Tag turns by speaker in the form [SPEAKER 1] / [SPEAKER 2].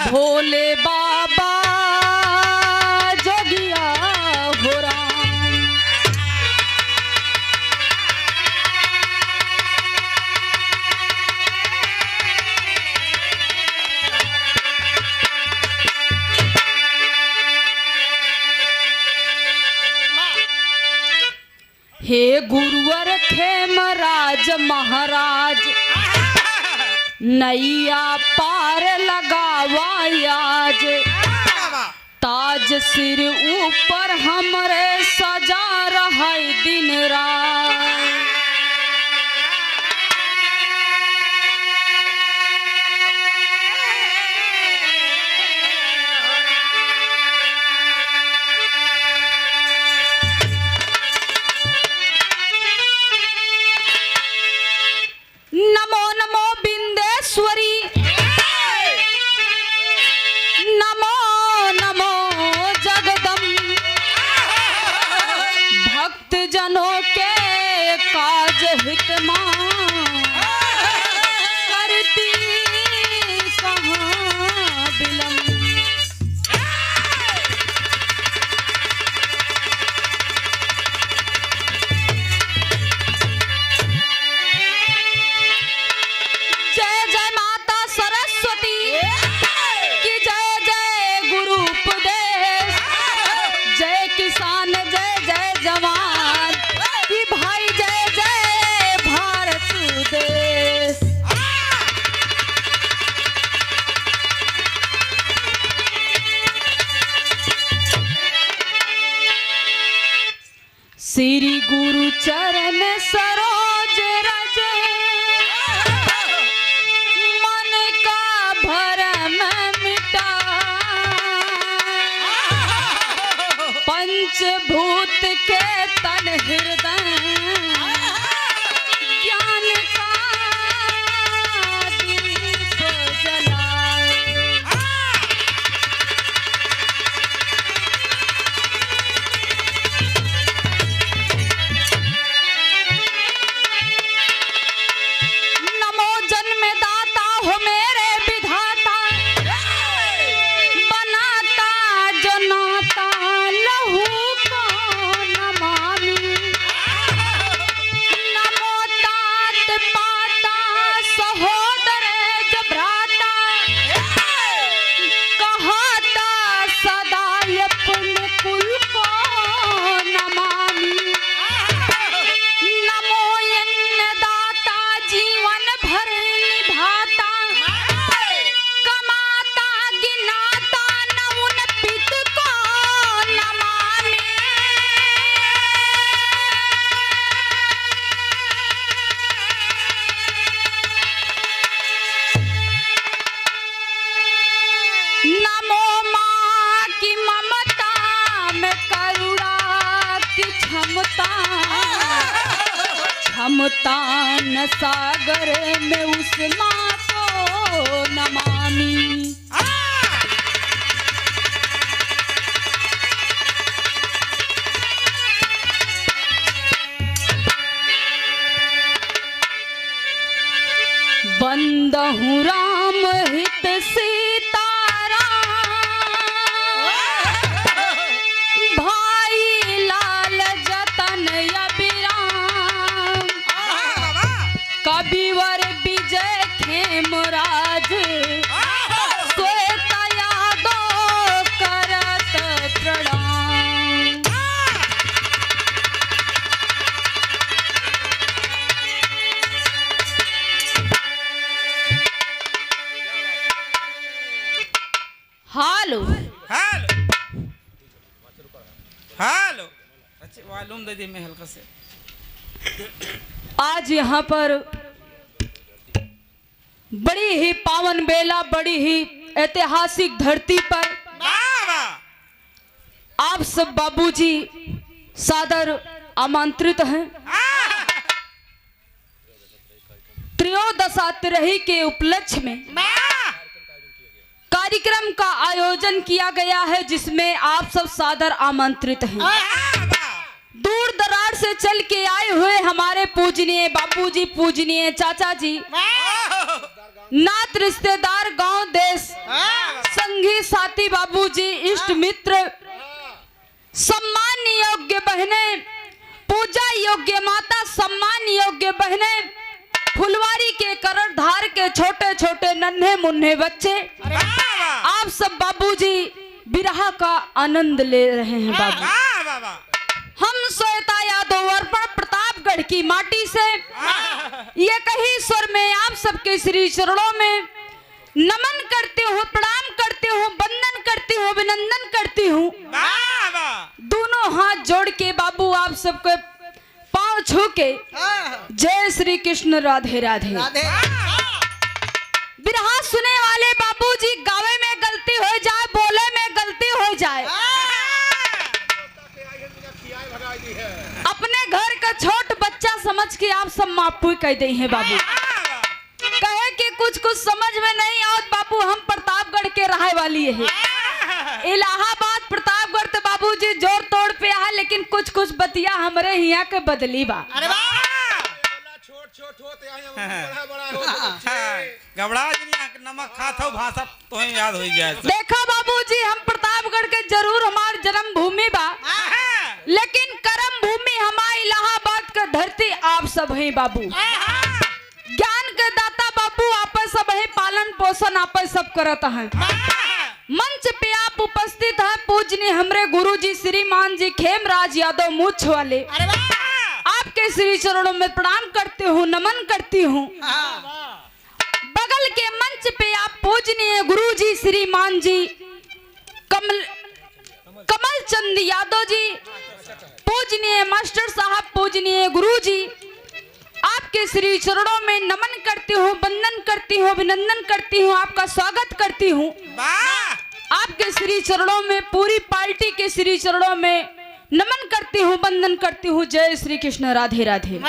[SPEAKER 1] भोले बाबा जोगिया हो राम। हे गुरुवर खेमराज महाराज नैया पार लगावा आज। ताज सिर ऊपर हमरे सजा रहा दिन रात। नमो नमो बिंदेश्वरी नमो नमो जगदम्ब। भक्त जनों के काज हित करती कहाँ विलम्ब। जय जय माता सरस्वती की जय जय गुरु उपदेश। जय किसान जय जय जवान की भाई जय जय भारत देश। श्री गुरु चरण सरोज रज मन का भरम मिटा। पंचभूत के तन हृदय ज्ञान का दीप जलाए। नमो जन्मदाता हो मेरे विधाता बनाता जो नाता लहू को नमामि। नमो तात पाता सहोदर जभ्राता कहता सदा अपने कुल को नमामि। नमो अन्नदाता जीवन भर निभाता कमाता गिनाता न उन पित को नमामि। नमो माँ की ममता में करुणा की क्षमता। क्षमता न सागर में उस माँ को नमामि। बंदहु राम हित सीताराम भाई लाल जतन अभिराम। कविवर विजय खेमराज श्वेता यादव करत प्रणाम। हेलो
[SPEAKER 2] हेलो हेलो अच्छा वॉल्यूम दे दी मैं हल्का से।
[SPEAKER 1] आज यहाँ पर बड़ी ही पावन बेला बड़ी ही ऐतिहासिक धरती पर आप सब बाबूजी सादर आमंत्रित हैं। त्रयोदशा तिरही के उपलक्ष्य में कार्यक्रम का आयोजन किया गया है जिसमें आप सब सादर आमंत्रित हैं। दूर दराज से चल के आए हुए हमारे पूजनीय बापूजी पूजनीय चाचा जी नात रिश्तेदार गांव देश संगी साथी बाबूजी, इष्ट मित्र, सम्मान योग्य बहने, पूजा योग्य माता, सम्मान योग्य बहने, फुलवारी के करधार के छोटे छोटे नन्हे मुन्ने बच्चे, आप सब बाबूजी बिरहा का आनंद ले रहे हैं बाबू। हम श्वेता यादव अर्पण प्रतापगढ़ की माटी से ये कही स्वर में आप सबके श्री चरणों में नमन करती हूँ, प्रणाम करती हूँ, वंदन करती हूँ, अभिनंदन करती हूँ। दोनों हाथ जोड़ के बाबू आप सबको पांव छू के जय श्री कृष्ण, राधे राधे। बिरहा सुने वाले बाबूजी, गावे में गलती हो जाए, बोले में गलती हो जाए, अपने घर का छोट बच्चा समझ के आप सब माफी कह दे हैं बाबू। कहे कि कुछ कुछ समझ में नहीं आओ बाबू, हम प्रतापगढ़ के रहे वाली है। इलाहाबाद प्रतापगढ़ तो बाबूजी जोर तोड़ पे है, लेकिन कुछ कुछ बतिया हमरे यहाँ के बदली बा।
[SPEAKER 2] घबरा नमक खाता हूँ, भाषा तो याद हो जाए।
[SPEAKER 1] देखा बाबूजी, हम प्रतापगढ़ के जरूर हमार जन्म भूमि बा, लेकिन कर्म भूमि हमारी इलाहाबाद का धरती आप सब हैं बाबू। ज्ञान के दाता बाबू, आप सब हैं, पालन पोषण आप सब करत हैं। मंच पे आप उपस्थित हैं पूजनीय हमरे गुरुजी श्रीमान जी खेमराज यादव मूछ वाले, आपके श्री चरणों में प्रणाम करते हूँ, नमन करती हूँ। बगल के मंच पे आप पूजनीय गुरुजी श्रीमान जी कमल चंद यादव जी, पूजनीय मास्टर साहब, पूजनीय गुरुजी, आपके श्री चरणों में नमन करती हूँ, वंदन करती हूँ, अभिनंदन करती हूँ, आपका स्वागत करती हूँ। आपके श्री चरणों में, पूरी पार्टी के श्री चरणों में नमन करती हूँ, वंदन करती हूँ। जय श्री कृष्ण, राधे राधे।